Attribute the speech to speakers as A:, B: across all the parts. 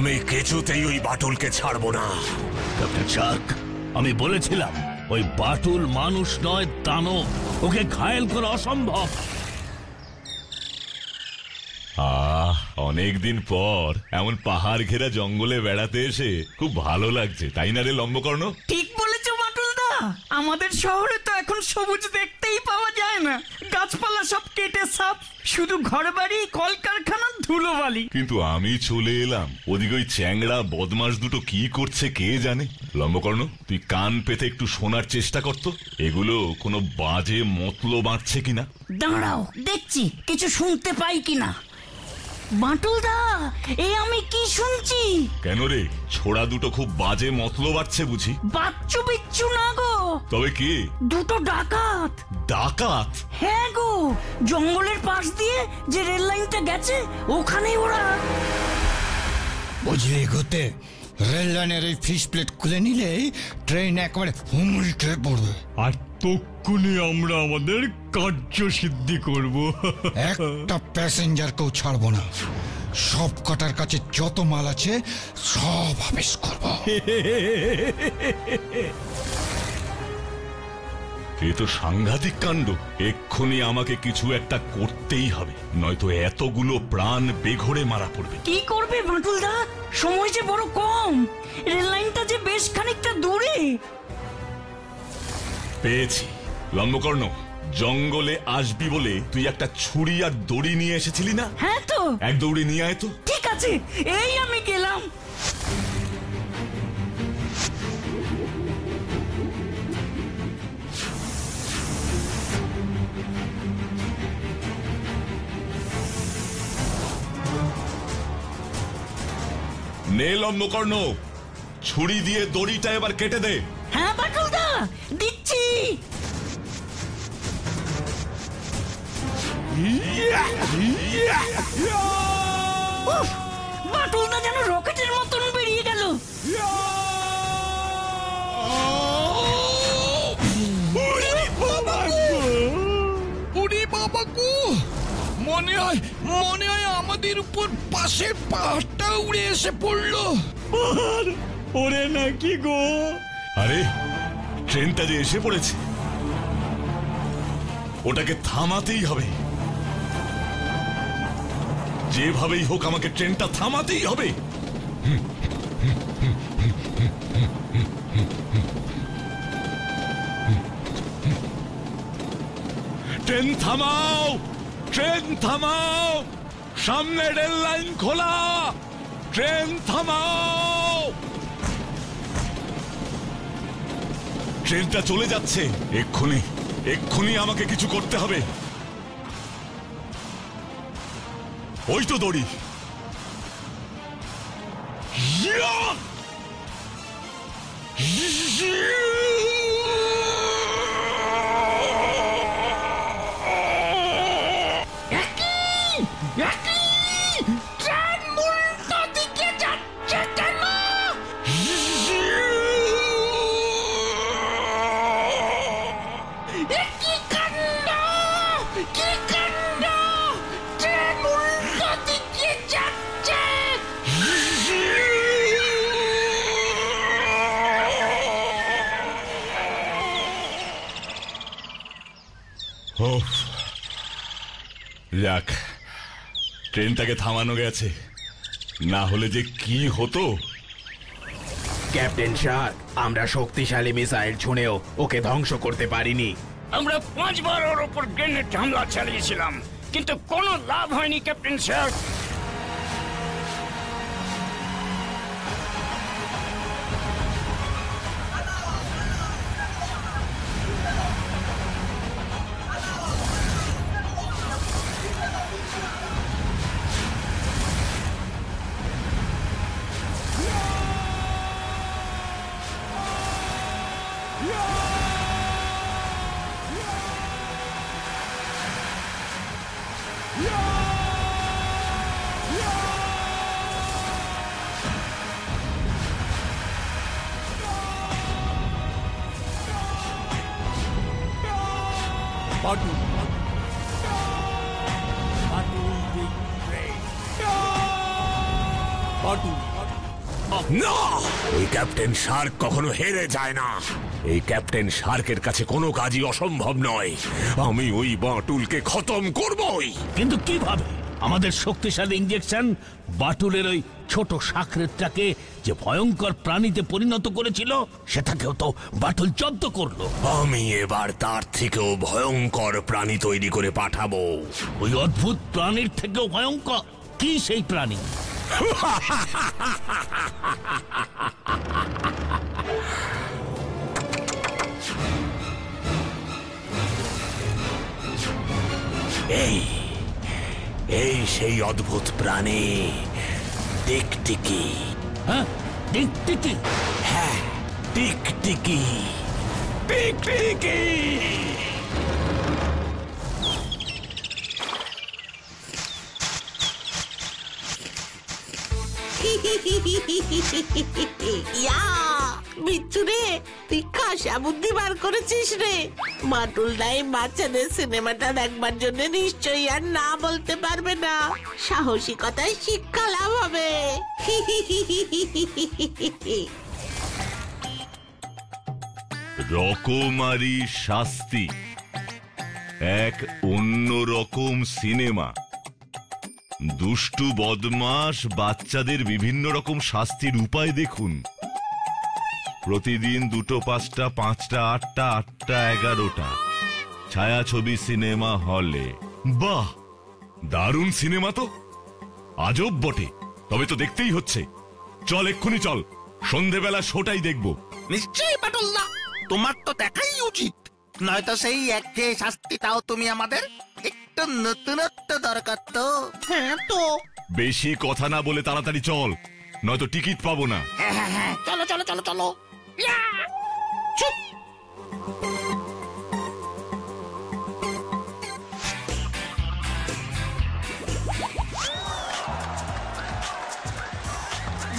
A: আমি কিছুতেই ওই বাটুলকে ছাড়বো না।
B: ক্যাপ্টেন শার্ক, আমি বলেছিলাম ওই বাটুল মানুষ নয়, দানব। ওকে ঘায়েল করা অসম্ভব।
C: অনেকদিন পর এমন পাহাড় ঘেরা জঙ্গলে বেড়াতে এসে খুব ভালো লাগছে, তাই না রে লম্বকর্ণ?
D: ঠিক বলেছো বাটুলদা, আমাদের শহরে তো এখন সবুজ দেখতেই পাওয়া যায় না। গাছপালা সব কেটে সাফ, শুধু ঘরবাড়ি, কলকারখানা, ধুলোবালি।
C: কিন্তু আমি চলে এলাম, ওদিকে ওই চ্যাংড়া বদমাস দুটো কি করছে কে জানে। লম্বকর্ণ, তুই কান পেতে একটু শোনার চেষ্টা করতো, এগুলো কোনো বাজে মতলব বাঁধছে কিনা।
D: দাঁড়াও, দেখছি কিছু শুনতে পাই কিনা। বাটুলদা, এই আমি কি শুনছি?
C: কেন রে, ছোড়া দুটো খুব বাজে মতলব বাড়ছে বুঝি?
D: বাচ্চু বিচ্ছু না গো,
C: তবে কি?
D: দুটো ডাকাত।
C: ডাকাত?
D: হ্যাঁ গো, জঙ্গলের পাশ দিয়ে যে রেল লাইনটা গেছে ওখানেই ওরা।
E: বুঝলি ঘুরতে, রেল লাইনের এই ফিস প্লেট খুলে নিলেই ট্রেন একেবারে হুমড়ি খেয়ে পড়বে।
F: আর তক্ষুনি আমরা আমাদের কার্য সিদ্ধি করব।
E: একটা প্যাসেঞ্জারকেও ছাড়বো না। সব কটার কাছে যত মাল আছে সব আবেশ করব।
C: এ তো সাংঘাতিক কাণ্ড। এক্ষুনি আমাকে কিছু একটা করতেই হবে, নয়তো এতগুলো প্রাণ বেঘরে মারা পড়বে।
D: কি করবে বাটুলদা? সময় যে বড় কম, রেল লাইনটা যে বেশ খানিকটা দূরে।
C: পেয়েছি। লম্বকর্ণ, জঙ্গলে আসবি বলে তুই একটা ছুরি আর দড়ি নিয়ে এসেছিলি না?
D: হ্যাঁ তো।
C: এক দৌড়ে নিয়ে আয় তো।
D: ঠিক আছে, এই আমি গেলাম।
C: নে লম্বকর্ণ, ছুরি দিয়ে দড়িটা এবার কেটে দে।
D: হ্যাঁ বাটুলদা, দিচ্ছি। বাটুলদা যেন রকেটের মতন বেরিয়ে গেল।
E: মনে হয় আমাদের উপর পাশের পাহাড়টা উড়ে এসে পড়লো।
F: ওরে নাকি গো?
C: আরে, ট্রেনটা যে এসে পড়েছে, ওটাকে থামাতেই হবে। যেভাবেই হোক আমাকে ট্রেনটা থামাতেই হবে। ট্রেন থামাও, ট্রেন থামাও, সামনে রেল লাইন খোলা, ট্রেন থামাও। ট্রেনটা চলে যাচ্ছে, এক্ষুনি আমাকে কিছু করতে হবে। ওই তো দড়ি। যাক, ট্রেনটাকে থামানো গেছে, না হলে যে কি হতো।
G: ক্যাপ্টেন শার্ক, আমরা শক্তিশালী মিসাইল ছুঁড়েও ওকে ধ্বংস করতে পারিনি।
H: আমরা 5 বার ওর উপর গ্রেনেড হামলা চালিয়েছিলাম, কিন্তু কোনো লাভ হয়নি ক্যাপ্টেন শার্ক।
A: না, এই ক্যাপ্টেন শার্ক কখনো হেরে যায় না। এই ক্যাপ্টেন শার্কের কাছে কোনো কাজই অসম্ভব নয়। আমি ওই বাটুলকে খতম করবই।
B: কিন্তু কিভাবে? আমাদের শক্তিশালী ইঞ্জেকশন বাটুলের ওই ছোট সাকরেতটাকে যে ভয়ঙ্কর প্রাণীতে পরিণত করেছিল, সেটাকেও তো বাটুল জব্দ করলো।
A: আমি এবার তার থেকেও ভয়ঙ্কর প্রাণী তৈরি করে পাঠাবো।
B: ওই অদ্ভুত প্রাণীর থেকেও ভয়ঙ্কর? কি সেই প্রাণী?
A: এই সেই অদ্ভুত প্রাণী টিকটিকি।
B: হ্যাঁ, টিকটিকি?
A: হ্যাঁ, টিকটিকি। টিকটিকি।
I: বিচ্ছু রে, তুই খাসা বুদ্ধি বার করেছিস রে। বাটুল নাই বাচ্চাদের সিনেমাটা দেখবার জন্য নিশ্চয়ই আর না বলতে পারবে না। সাহসিকতায় শিক্ষা লাভ হবে।
C: রকমারি শাস্তি, এক অন্য রকম সিনেমা। দুষ্টু বদমাশ বাচ্চাদের বিভিন্ন রকম শাস্তির উপায় দেখুন। প্রতিদিন 2টো 5টা 5টা 8টা 8টা 11টা ছায়াছবি সিনেমা হলে। বাহ, দারুণ সিনেমা তো। আজব বটে, তবে তো দেখতেই হচ্ছে। চল, এক্ষুনি চল, সন্ধেবেলা শোটাই দেখবো।
J: নিশ্চয়ই বাটুলদা, তোমার তো দেখাই উচিত। নয়তো সেই একঘেয়ে শাস্তিটাও তুমি আমাদের একটু নতুনত্ব দরকার তো।
I: হ্যাঁ তো,
C: বেশি কথা না বলে তাড়াতাড়ি চল, নয়তো টিকিট পাবো না।
J: হ্যাঁ হ্যাঁ হ্যাঁ, চলো চলো চলো চলো। ইয়া! চুপ!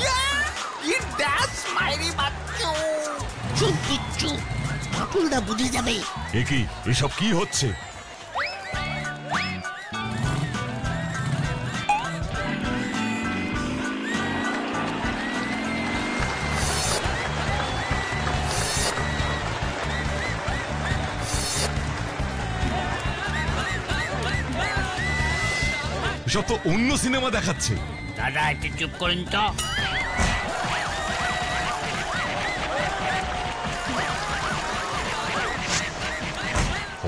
J: ইয়া! কি ডান্স মাইরি বাচ্চু! চুপ বিচ্ছু, বাটুলদা বুঝে যাবে।
C: এ কি, এসব কি হচ্ছে? এসব তো অন্য সিনেমা দেখাচ্ছে।
H: দাদা একটু চুপ করুন তো।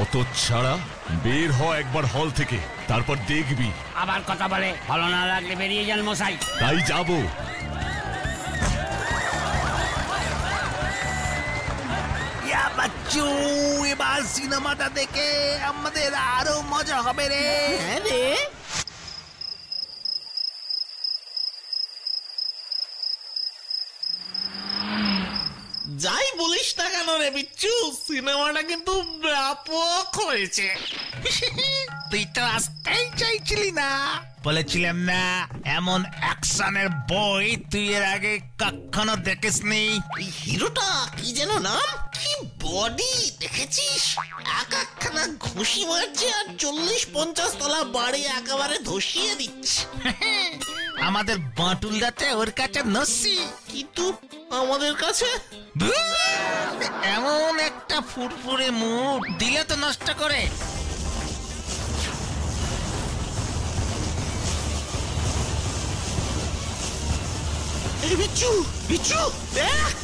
C: অত ছাড়া বের হ একবার হল থেকে, তারপর দেখবি।
H: আবার কথা বলে, ভালো না লাগলে বেরিয়ে যান মশাই।
C: তাই যাবো।
J: ইয়া বাচ্চু, এবার সিনেমাটা দেখে আমাদের আরো মজা হবে রে।
I: হ্যাঁ রে। যাই বলিস না কেন রে বিচ্ছু, সিনেমাটা কিন্তু ব্যাপক হয়েছে।
J: তুই তো আসতেই চাইছিলি না। বলেছিলাম না, এমন অ্যাকশনের বই তুই এর আগে কখনো দেখিসনি।
I: এই হিরোটা কি যেন নাম, কি বডি দেখেছিস? একখানা ঘুষি মারছে আর 40-50 তলা বাড়ি একেবারে ধসিয়ে দিচ্ছে।
J: আমাদের বাটুলদাতে ওর কাছে নসি,
I: কিন্তু আমাদের কাছে
J: এমন একটা ফুরফুরে মুড দিলে তো নষ্ট করে।
I: এই বিচ্ছু, বিচ্ছু দেখ,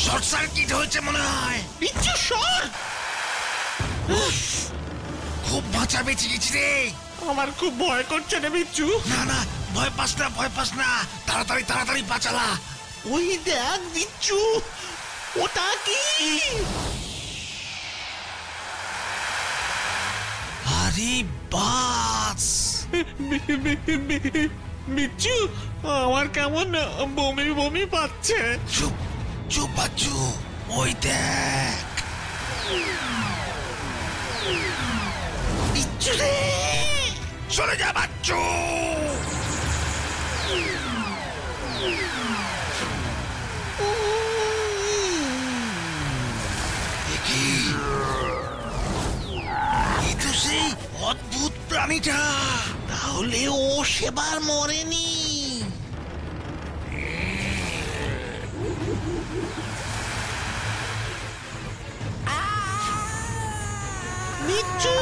J: শর্ট সার্কিট হয়েছে মনে হয়।
I: বিচ্ছু সর।
J: খুব বাঁচা বেঁচে গেছি রে।
I: আমার খুব ভয় করছে রে বিচ্ছু।
J: না না, ভয় পাস না, ভয় পাস না। তাড়াতাড়ি তাড়াতাড়ি বাঁচালা।
I: ওই দেখ বিচ্ছু, ওটা কি?
J: আরে বাস!
I: বিচ্ছু, আমার কেমন বমি বমি পাচ্ছে।
J: চুপ চুপ বাচ্চু, ওই দেখ।
I: বিচ্ছু রে,
J: চলে যা বাচ্চু। এই তো সেই প্রাণীটা, তাহলে ও সেবার মরেনি। বিচ্ছু!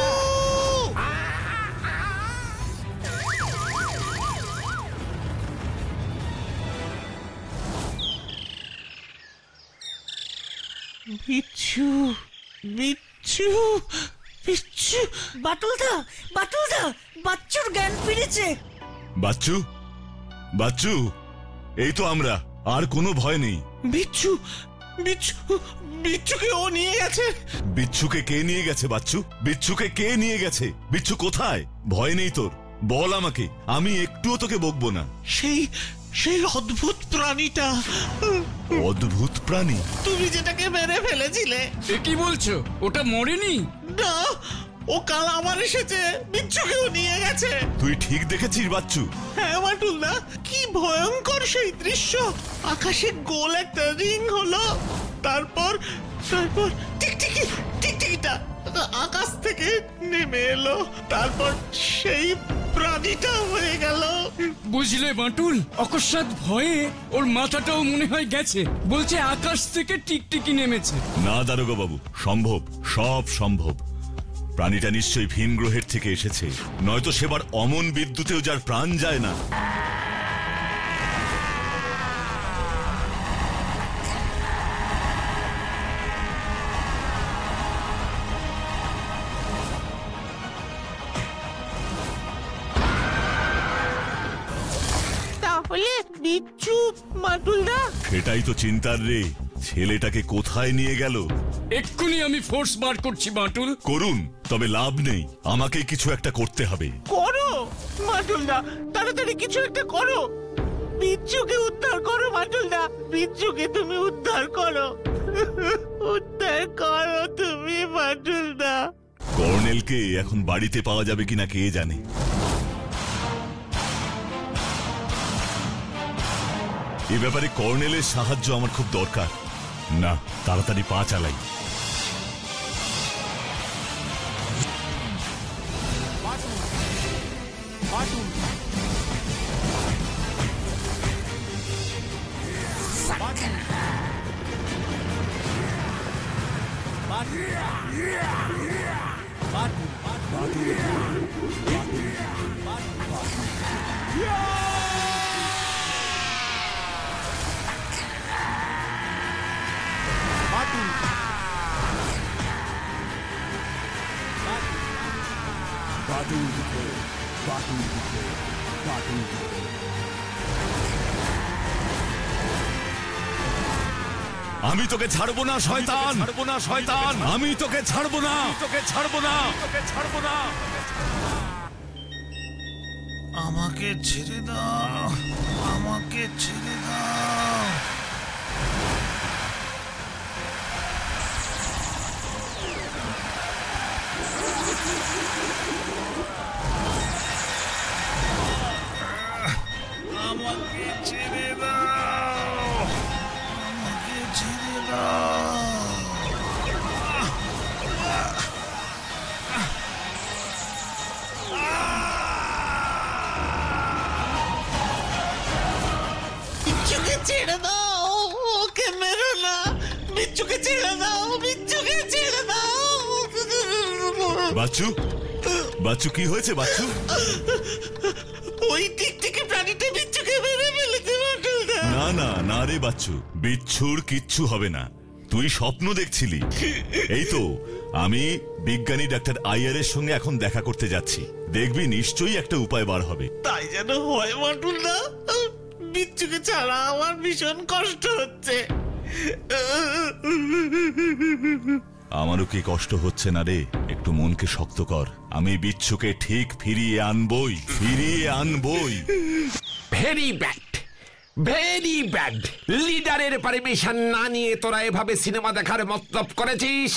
J: বিচ্ছু, বিচ্ছু, বিচ্ছু!
D: বাটুলদা, বাটুলদা, বাচ্চুর জ্ঞান ফিরেছে।
C: বাচ্চু, বাচ্চু, এই তো আমরা, আর কোনো ভয় নেই।
J: বিচ্ছু, বিচ্ছু, বিচ্ছুকে ও নিয়ে গেছে।
C: বিচ্ছুকে কে নিয়ে গেছে বাচ্চু? বিচ্ছুকে কে নিয়ে গেছে? বিচ্ছু কোথায়? ভয় নেই তোর, বল আমাকে, আমি একটুও তোকে বকবো না।
J: সেই সেই অদ্ভুত প্রাণীটা।
C: অদ্ভুত প্রাণী?
J: তুমি যেটাকে মেরে ফেলেছিলে।
H: এ কি বলছো? ওটা মরেনি?
J: না, ও কাল আবার এসেছে, বিচ্ছুকেও নিয়ে গেছে।
C: তুই ঠিক দেখেছিস বাচ্চু?
J: হ্যাঁ বাটুলদা, কি ভয়ঙ্কর সেই দৃশ্য। আকাশে গোল একটা রিং হলো, তারপর তারপর টিকটিকি, টিকটিকিটা আকাশ থেকে নেমে এলো, তারপর সেই প্রাণীটা হয়ে গেল।
H: বুঝলে বাটুল, অকস্মাৎ ভয়ে ওর মাথাটাও মনে হয় গেছে। বলছে আকাশ থেকে টিকটিকি নেমেছে।
C: না দারোগা বাবু, সম্ভব, সব সম্ভব। প্রাণীটা নিশ্চয়ই ভিন গ্রহের থেকে এসেছে, নয়তো সেবার অমন বিদ্যুতেও যার প্রাণ যায় না।
I: তাহলে বিচ্ছু বাটুলদা?
C: সেটাই তো চিন্তার রে, ছেলেটাকে কোথায় নিয়ে গেল?
H: এক্ষুনি আমি ফোর্স বার করছি বাটুল।
C: করুন, তবে লাভ নেই, আমাকে কিছু একটা করতে হবে।
J: করো বাটুলদা, তাড়াতাড়ি কিছু একটা করো। বিচ্ছুকে উদ্ধার করো বাটুলদা, বিচ্ছুকে তুমি উদ্ধার করো, উদ্ধার করো তুমি বাটুলদা।
C: কর্নেলকে এখন বাড়িতে পাওয়া যাবে কিনা কে জানে। এ ব্যাপারে কর্নেলের সাহায্য আমার খুব দরকার। না, তাড়াতাড়ি পা চালাই। আমি তোকে ছাড়বো না শয়তান, ছাড়বো না শয়তান, আমি তোকে ছাড়বো না, তোকে ছাড়বো না, তোকে ছাড়বো না।
J: আমাকে ছেড়ে দাও, আমাকে ছেড়ে দাও। আমাকে ছেড়ে দাও, আমাকে ছেড়ে দাও। বিচ্ছুকে ছেড়ে দাও, ওকে মেরো না। বিচ্ছুকে ছেড়ে দাও, বিচ্ছুকে ছেড়ে দাও।
C: বাচ্চু, বাচ্চু কি হয়েছে বাচ্চু?
J: ওই টিকটিকি প্রাণীটা বিচ্ছুকে মেরে ফেলেছে বাটুলদা।
C: না না না রে বাচ্চু, বিচ্ছুর কিচ্ছু হবে না, তুই স্বপ্ন দেখছিলি। এই তো আমি বিজ্ঞানী ডাক্তার আইয়ার এর সঙ্গে এখন দেখা করতে যাচ্ছি, দেখবি নিশ্চয়ই একটা উপায় বার হবে।
J: তাই যেন হয় বাটুলদা, বিচ্ছুকে ছাড়া আমার ভীষণ কষ্ট হচ্ছে।
C: আমারও কি কষ্ট হচ্ছে না রে, একটু মনকে শক্ত কর, আমি বিচ্ছুকে ঠিক ফিরিয়ে আনবই, ফিরিয়ে আনবই।
K: Very bad, very bad. লিডারের পারমিশন না নিয়ে তোরা এভাবে সিনেমা দেখার মতলব করেছিস,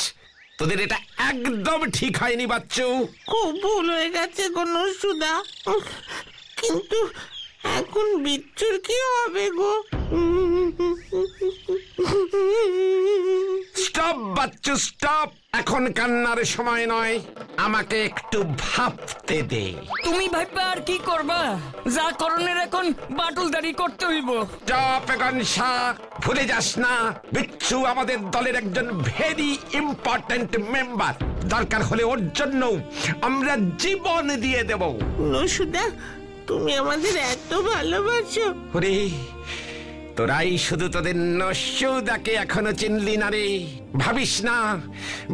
K: তোদের এটা একদম ঠিক হয়নি বাচ্চু।
I: খুব ভুল হয়ে গেছে কোনো সুদা, কিন্তু এখন বিচ্ছুর কি হবে গো?
K: স্টপ বাচ্চু স্টপ, এখন কান্নার সময় নয়, আমাকে একটু ভাবতে দে।
D: তুমি ভাইবা আর কি করবা? যা করণের এখন বাটুলদারি করতে হইব।
K: স্টপ এখন শাক, ভুলে যাস না বিচ্ছু আমাদের দলের একজন ভেরি ইম্পর্ট্যান্ট মেম্বার। দরকার হলে ওর জন্য আমরা জীবন দিয়ে দেব।
I: নসুদা, তুমি আমাদের এত ভালোবাসো।
K: ওরে, তোরাই শুধু তোদের নসুদাকে এখনো চিনলি না রে। ভাবিস না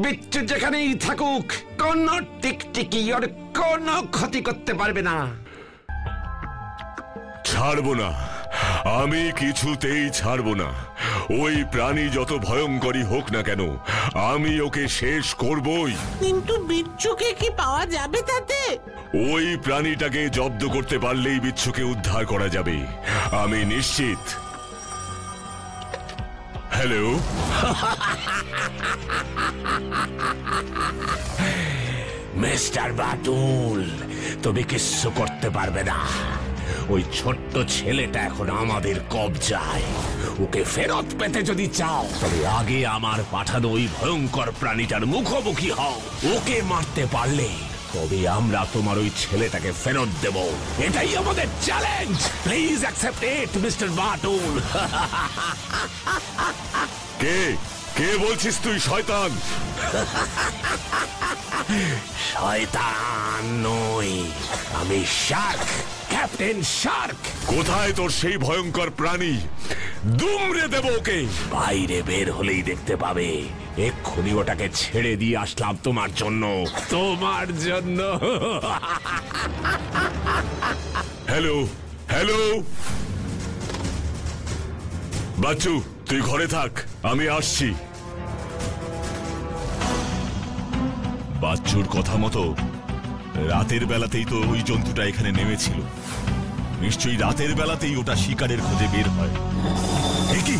K: বিচ্ছু যেখানেই থাকুক কোন টিকটিকি ওর কোনো ক্ষতি করতে পারবে না।
A: ছাড়বো না, আমি কিছুতেই ছাড়বো না। ওই প্রাণী যত ভয়ঙ্করই হোক না কেন, আমি ওকে শেষ করবই।
I: কিন্তু বিচ্ছুকে কি পাওয়া যাবে তাতে?
A: ওই প্রাণীটাকে জব্দ করতে পারলেই বিচ্ছুকে উদ্ধার করা যাবে, আমি নিশ্চিত। হ্যালো,
B: মিস্টার বাটুল, তুমি কিচ্ছু করতে পারবে না। ওই ছোট্ট ছেলেটা এখন আমাদের কবজায়। ওকে ফেরত পেতে যদি চাও, তবে আগে আমার পাঠানো ওই ভয়ঙ্কর প্রাণীটার মুখোমুখি হও। ওকে মারতে পারলে তবে আমরা তোমার ওই ছেলেটাকে ফেরত দেব। এটাই আমাদের challenge. Please accept it mister Batul.
A: কে কে বলছিস তুই শয়তান?
B: শয়তান নই, আমি শার্ক, ক্যাপ্টেন শার্ক।
A: কোথায় তোর সেই ভয়ঙ্কর প্রাণী? দুমড়ে দেব ওকে।
B: বাইরে বের হলেই দেখতে পাবে। এক্ষুনি ওটাকে ছেড়ে দিয়ে আসলাম তোমার জন্য, তোমার জন্য।
A: হ্যালো হ্যালো, বাচ্চু তুই ঘরে থাক, আমি আসছি।
C: বাচ্চুর কথা মতো রাতের বেলাতেই তো ওই জন্তুটা এখানে নেমেছিল। নিশ্চয়ই রাতের বেলাতেই ওটা শিকারের খোঁজে বের হয়। এ কি?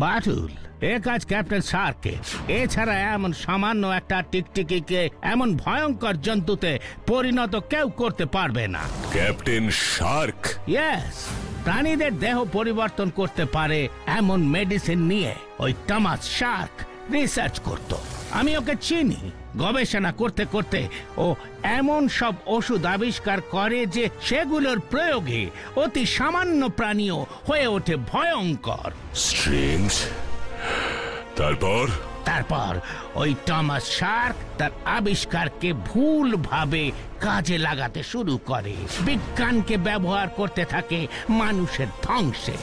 B: বাটুল, এ কাজ ক্যাপ্টেন শার্ককে। এছাড়া এমন সামান্য একটা টিকটিকিকে এমন ভয়ঙ্কর জন্তুতে পরিণত কেউ করতে পারবে না।
A: Captain Shark?
B: ইয়েস, প্রাণীদের দেহ পরিবর্তন করতে পারে এমন মেডিসিন নিয়ে ওই টমাস শার্ক রিসার্চ করত। আমি ওকে চিনি। গবেষণা করতে করতে ও এমন সব ওষুধ আবিষ্কার করে যে সেগুলোর প্রয়োগে অতি সামান্য প্রাণীও হয়ে ওঠে ভয়ঙ্কর।
A: স্ট্রেঞ্জ। তারপর
B: ওই টমাস শার্ক তার আবিষ্কারকে ভুলভাবে কাজে লাগাতে শুরু করে। বিজ্ঞানকে ব্যবহার করতে থাকে মানুষের ধ্বংসে।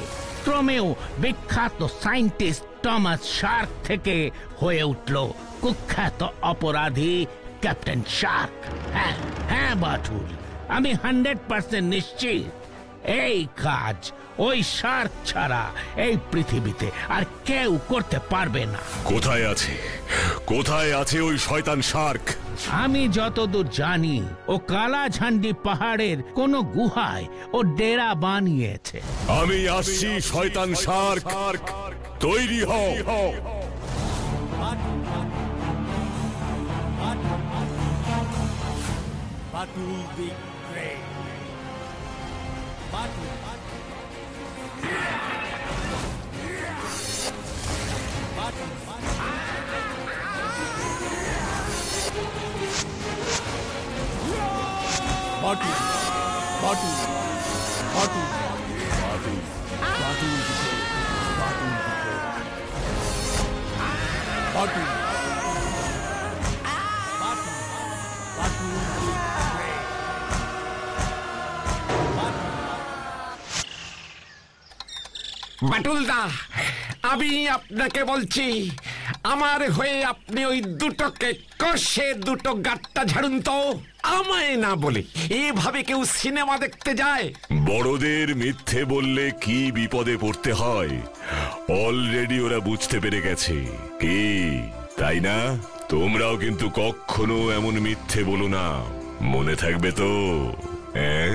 B: ক্রমেও বিখ্যাত সায়েন্টিস্ট টমাস শার্ক থেকে হয়ে উঠল কুখ্যাত অপরাধী ক্যাপ্টেন শার্ক। হ্যাঁ বাটুল, আমি 100% নিশ্চিত এই কাজ ওই শার্ক ছাড়া এই পৃথিবীতে আর কেউ করতে পারবে না।
A: কোথায় আছে ওই শয়তান শার্ক?
B: আমি যতদূর জানি ও কালাঝান্ডি পাহাড়ের কোন গুহায় ও ডেরা বানিয়েছে।
A: আমি আসছি শয়তান শার্ক, তৈরি হও।
L: Batul the Great. Batul. Batul Batul Batul Batul Batul দিকে বাটুল দিকে বাটুল বাটুল বাটুল দিকে
K: বাটুলদা, আমি আপনাকে বলছি, আমার হয়ে আপনি ওই দুটোকে কষে দুটো গাঁটটা ঝাড়ুন তো। আমায় না বলে এভাবে কেউ সিনেমা দেখতে যায়?
A: বড়দের মিথ্যে বললে কি বিপদে পড়তে হয় অলরেডি ওরা বুঝতে পেরে গেছে। কি তাই না? তোমরাও কিন্তু কখনো এমন মিথ্যে বলো না, মনে থাকবে তো? হ্যাঁ